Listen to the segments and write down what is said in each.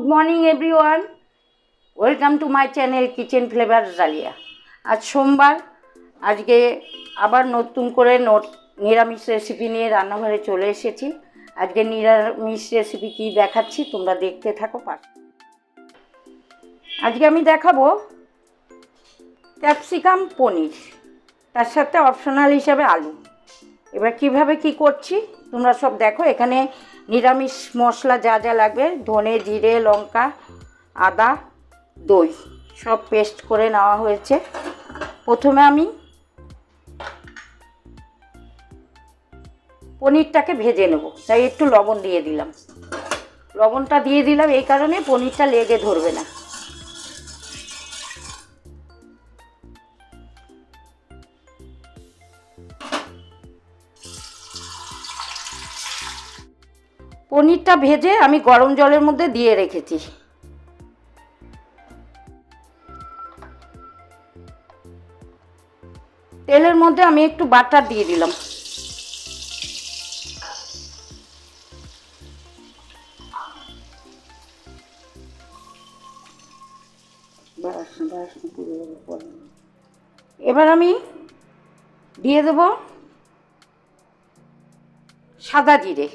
Morning everyone, welcome to my channel Kitchen Flavour Jaliya. আজ সোমবার, আজকে আবার নতুন করে নিরামিষ রেসিপি নিয়ে রান্নাঘরে চলে এসেছি। আজকে নিরামিষ রেসিপি কী দেখাচ্ছি তোমরা দেখতে থাকো পাশ। আজকে আমি দেখাবো ক্যাপসিকাম পনির, তার সাথে অপশনাল হিসাবে আলু। এবার কিভাবে কি করছি তোমরা সব দেখো। এখানে নিরামিষ মশলা যা যা লাগবে, ধনে, জিরে, লঙ্কা, আদা, দই সব পেস্ট করে নেওয়া হয়েছে। প্রথমে আমি পনিরটাকে ভেজে নেব, তাই একটু লবণ দিয়ে দিলাম। লবণটা দিয়ে দিলাম এই কারণে পনিরটা লেগে ধরবে না। পনিরটা ভেজে আমি গরম জলের মধ্যে দিয়ে রেখেছি। তেলের মধ্যে আমি একটু বাটার দিয়ে দিলাম। এবার আমি দিয়ে দেব সাদা জিরে,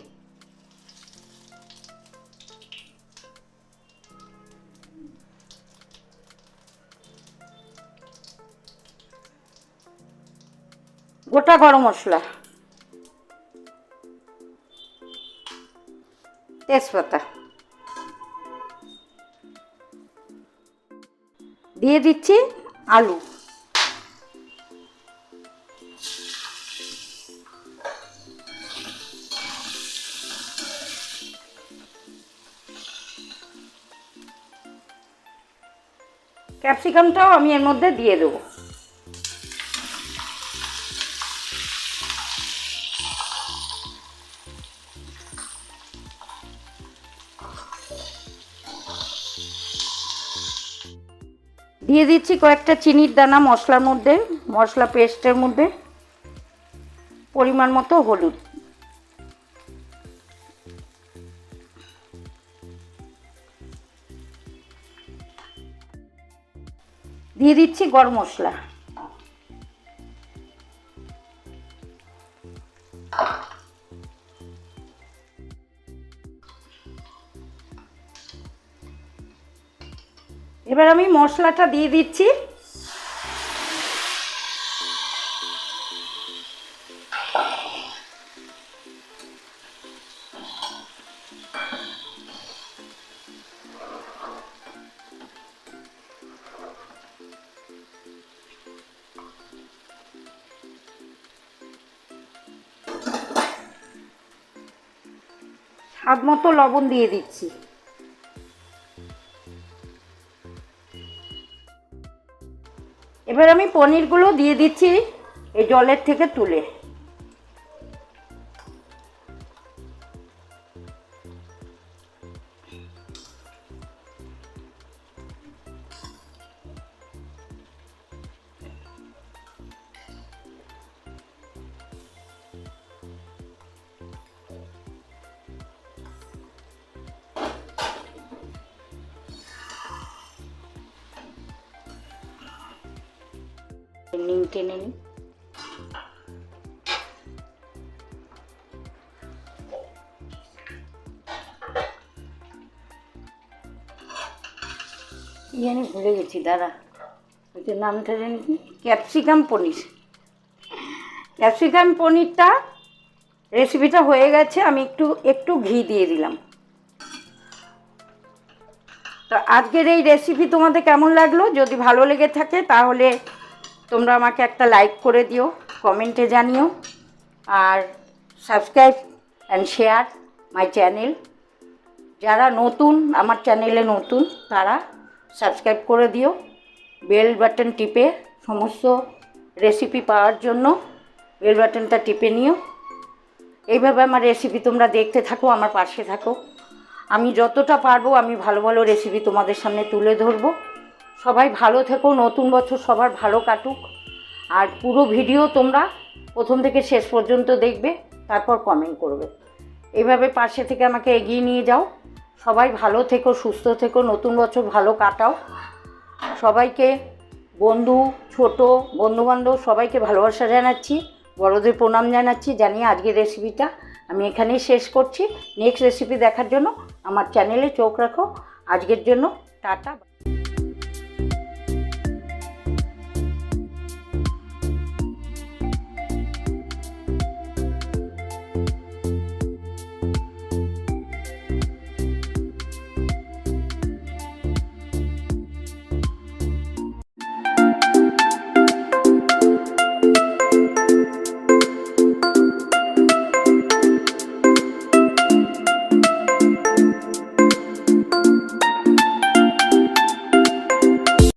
গোটা গরম মশলা, তেজপাতা দিয়ে দিচ্ছি। আলু, ক্যাপসিকামটাও আমি এর মধ্যে দিয়ে দেবো। দিয়ে দিচ্ছি কয়েকটা চিনির দানা মশলার মধ্যে, মশলা পেস্টের মধ্যে। পরিমাণ মতো হলুদ, দিয়ে দিচ্ছি গরম মশলা, এবার আমি মশলাটা দিয়ে দিচ্ছি। স্বাদ মতো লবণ দিয়ে দিচ্ছি। এবার আমি পনিরগুলো দিয়ে দিচ্ছি এই জলের থেকে তুলে। টেনে নিই। জানি ভুলে গেছি, দাঁড়া, ওইটা নামটা জানি কি, ক্যাপসিকাম পনির। ক্যাপসিকাম পনিরটা রেসিপিটা হয়ে গেছে। আমি একটু ঘি দিয়ে দিলাম। তো আজকের এই রেসিপি তোমাদের কেমন লাগলো? যদি ভালো লেগে থাকে তাহলে তোমরা আমাকে একটা লাইক করে দিও, কমেন্টে জানিও, আর subscribe and share my channel. যারা নতুন, আমার চ্যানেলে নতুন, তারা সাবস্ক্রাইব করে দিও। বেল বাটন টিপে সমস্ত রেসিপি পাওয়ার জন্য বেল বাটনটা টিপে নিও। এইভাবে আমার রেসিপি তোমরা দেখতে থাকো, আমার পাশে থাকো। আমি যতটা পারবো আমি ভালো ভালো রেসিপি তোমাদের সামনে তুলে ধরবো। সবাই ভালো থেকো, নতুন বছর সবার ভালো কাটুক। আর পুরো ভিডিও তোমরা প্রথম থেকে শেষ পর্যন্ত দেখবে, তারপর কমেন্ট করবে। এইভাবে পাশে থেকে আমাকে এগিয়ে নিয়ে যাও। সবাই ভালো থেকো, সুস্থ থেকো, নতুন বছর ভালো কাটাও। সবাইকে বন্ধু, ছোট বন্ধুবান্ধব সবাইকে ভালোবাসা জানাচ্ছি, বড়দের প্রণাম জানাচ্ছি, জানিয়ে আজকের রেসিপিটা আমি এখানেই শেষ করছি। নেক্সট রেসিপি দেখার জন্য আমার চ্যানেলে চোখ রাখো। আজকের জন্য টাটা।